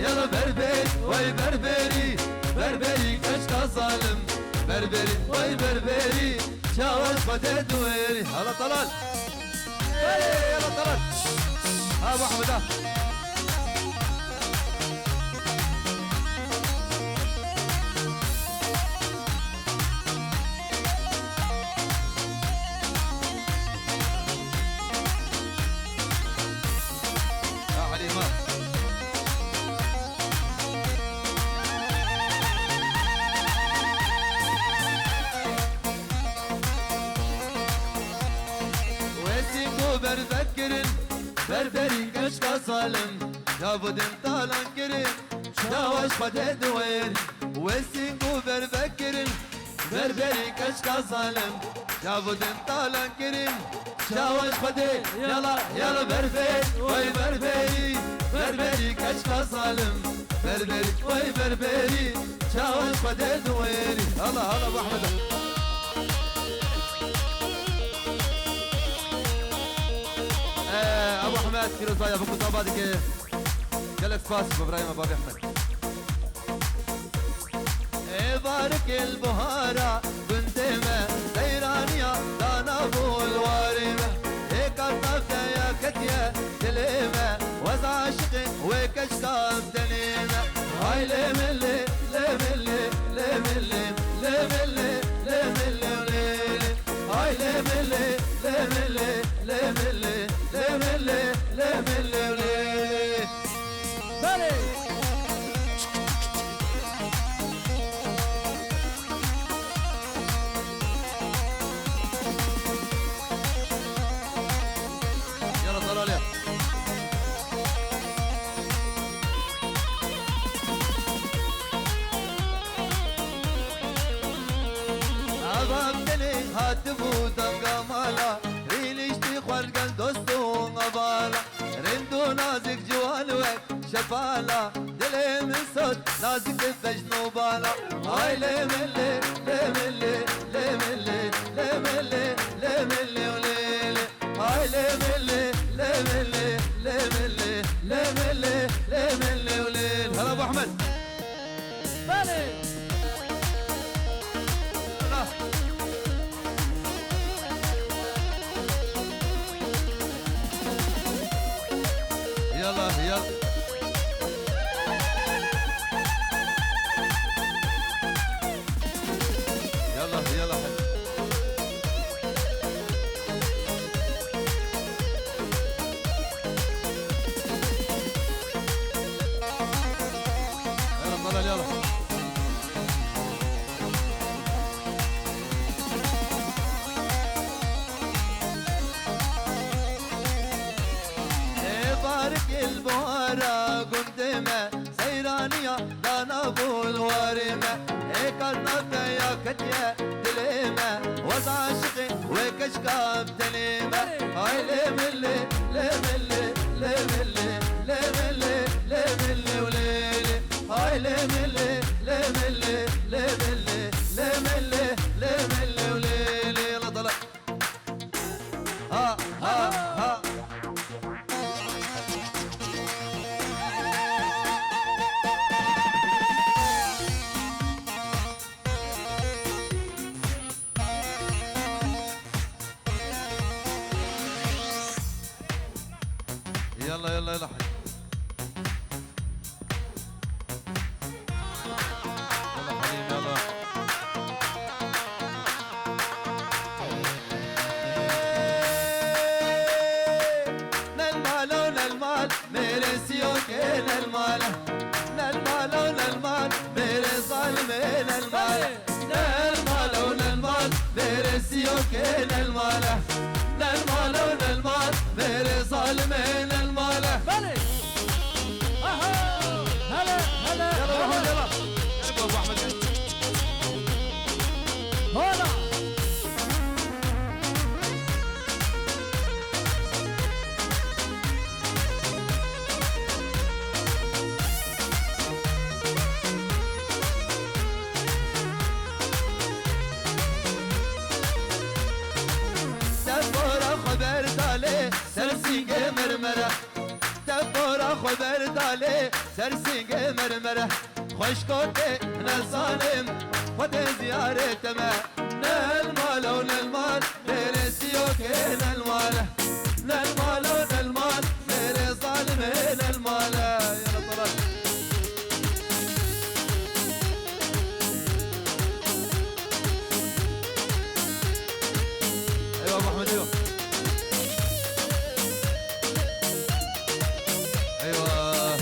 يلا بربري وي بربري بربري كشكا ظالم بربري وي بربري شاوش بدي دويري هلا طلال يلا طلال ابو احمد بربكرن بربري كشكا ظالم يابدن طالان كرن شاوش بدي دوير وسينكو بربكرن بربري كشكا ظالم يابدن طالان كرن شاوش بدي يلا يلا بربري وي بربري بربري كشكا ظالم بربري وي بربري شاوش بدي دوير هلا هلا ابو احمد ابو احمد في رزايا ابو كتاباتك قالك فاس ابراهيم ابو احمد بارك البهارة بنت ما سيرانيا دانا ابو الوارمة هيك الطفة يا كتيا تليمة وز عاشق وكشكا بتنيمة هاي لملي لملي لملي لملي لملي وليلي هاي لملي لملي لملي لملي لملي وليلي بالي يلا طلال يا أبغى هاتفو دقا مالا ريليشتي خلقن دوستو غبالا رندو نازك جوان وك شفالا دلي من صوت نازك تفجنو بالا هاي لملي لملي لملي لملي لملي وليلي هاي لملي لملي لملي لملي لملي وليلي هلا ابو احمد بالي يلا يلا يلا يلا طلال يلا بارك البهارة قدمة سيرانية دانا ابو الوارمة هيك النطة يا كتيا تليمة وز عاشقي وكشكا بتنيمة هاي لملي لملي لملي لملي لملي وليلي هاي لملي لملي لملي لملي لملي وليلي يلا طلع ها ها ها يلا يلا يلا حي يلا حليم يلا نل مالو نل مال मेरे सियो के नल माल नल मालो नल माल मेरे ظالمे नल माल नल मालो नल माल मेरे सियो के नल माल नल मालो नल माल मेरे ظالمे नल माल بلي اها هلا هلا يلا محمد يلا ابو احمد هلا خبر داله سرسی مرمره دفورا خو برداله سرسنگ مرمره خوش کوته نظالم خود زیارت ما نل مال و نل مال میرے سیو کے نل مال نل مال و نل مال میرے ظالم نل مال يا طلال ايوه ابو احمد ايوه ايوه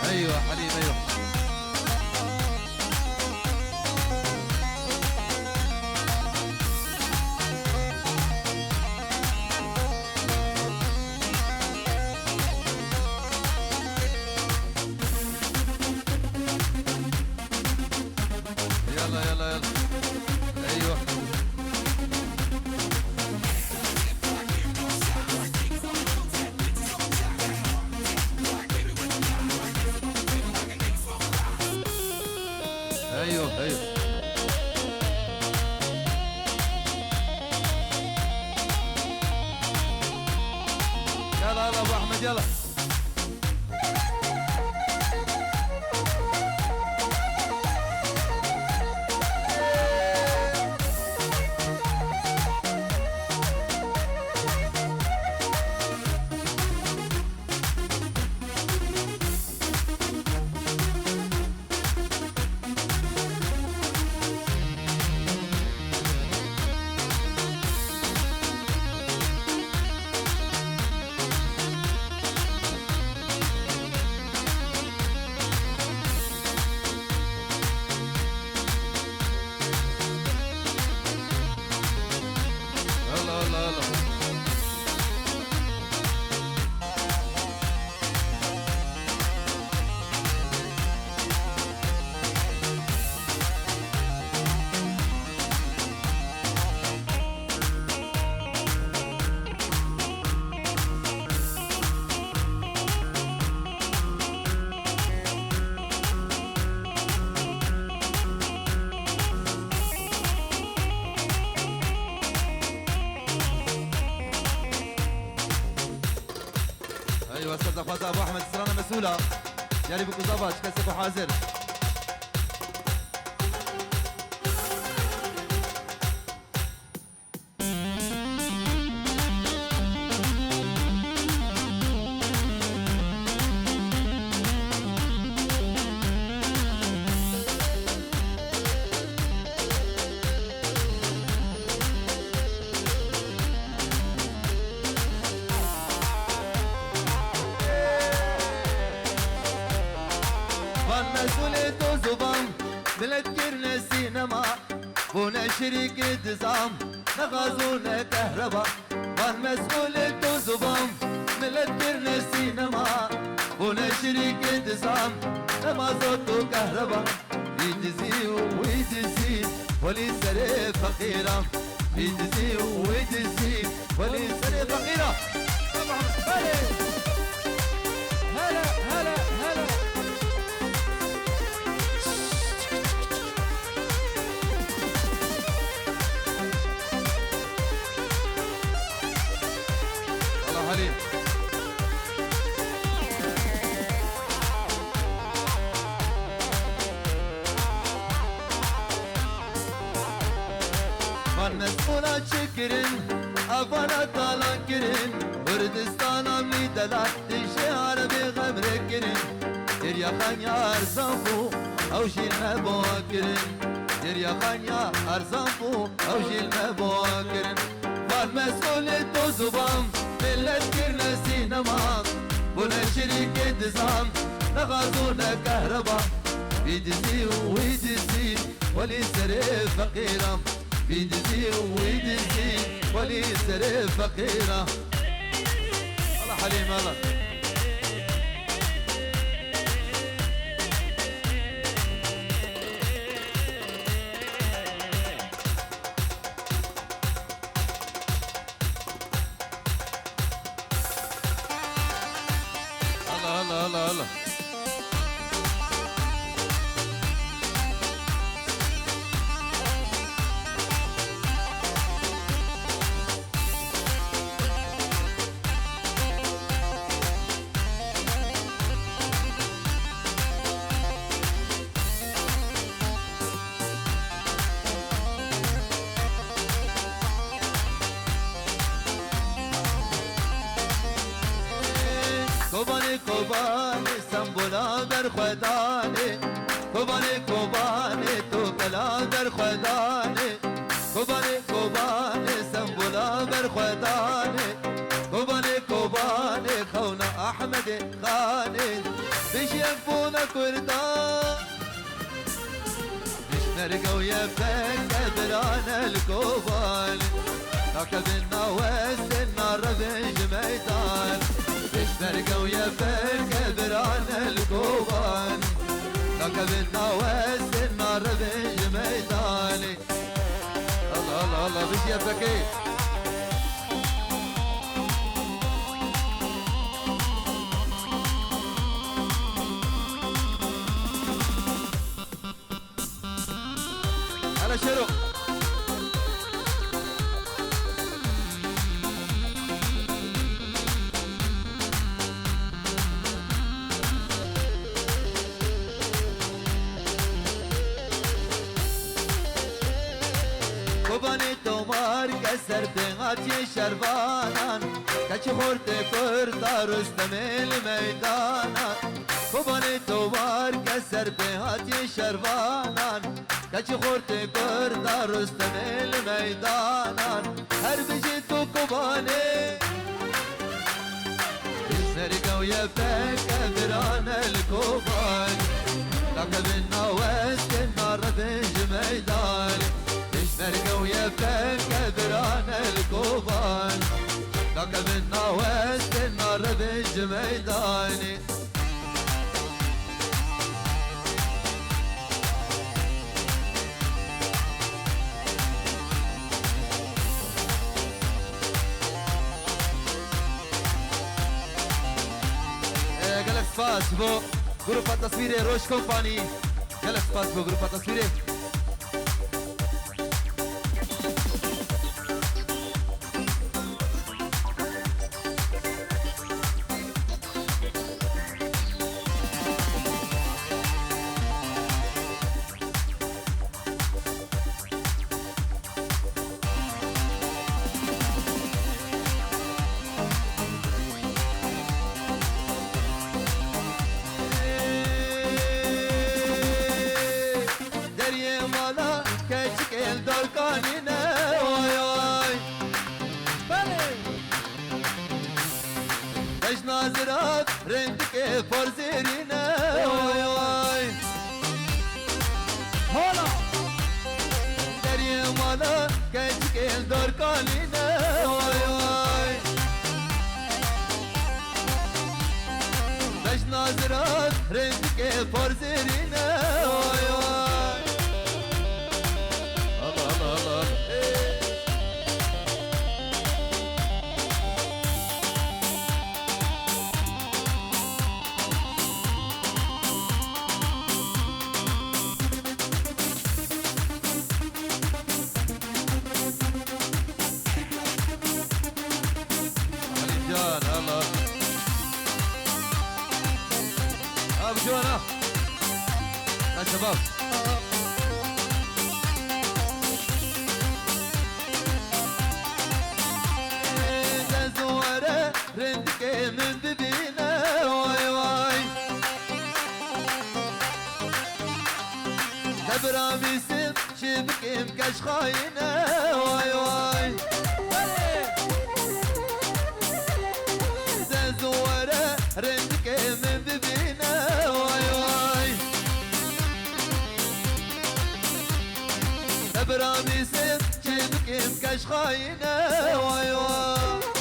ايوه حليم ايوه يلا يلا يلا ايوه ايوه ايوه يلا يلا ابو احمد يلا ايوه استاذ فاطمه ابو احمد السرانه مسؤوله يا ريت بكم ظبط كسبوا حاضر مسؤوليته زبام بلتكرنا سينما بونا شركة دزام نغازونا كهرباء مسؤوليته زبام بلتكرنا سينما بونا شركة دزام نغازوتو كهرباء يدزي ويدزي ولي سري فقيرة يدزي ويدزي ولي سري فقيرة طبعا هلا هلا هلا حليم من مسؤولا شكرن افانا طالان كرن وردستانا ميدلات دشي عربي غمر كرن يا خانيا ارزانفو او شيل مبوا كرن يا خانيا ارزانفو او شيل مبوا كرن من مسؤوليته زبام ملت كرنا سينما بنا شركة نظام نغازونا كهرباء بيدزي ويدزي ولي سري فقيرة بيدزي ويدزي ولي سري فقيرة الله حليم الله الله الله الله کوبانی کوبانی سمبولا در خدانی کوبانی کوبانی تو کلا در خدانی کوبانی کوبانی سمبولا در خدانی کوبانی کوبانی خونا احمد خانی بیش یکبونا کردان بیش نرگو یفک بران الكوبانی ركبنا وسنا ربج ميدان بيشترقوا ويا فرقة بران الكوبان ركبنا وسنا ربج ميداني الله الله الله بيش يا فكي على شروق کوبانی تومار کسر بغاتی شربانان کچ خورت کرد رستم المیدانان کوبانی تومار کسر بغاتی شربانان کچ خورت کرد رستم المیدانان هر بجی تو کوبانی سرقوا يفك بران الكوبان لقبنا وسطنا ربج ميداني سرقوا يفك بران الكوبان لقبنا وسطنا ربج ميداني قالك سباس بو جروب التصوير روش كومباني قالك سباس بو جروب التصوير ناظرات رندك فرزيرينا واي واي هلا دريا مالا كاجك الدور كالينا واي واي باش ناظرات رندك فرزيرينا واي واي الله الله الله الله ابو جوانا يا شباب زواره رندك من ببينا واي واي تبرامي سم شبك مكاش خاينه واي واي زواره رندك من ببينا واي واي برامي سيف جيبك مكش خاينة واي واي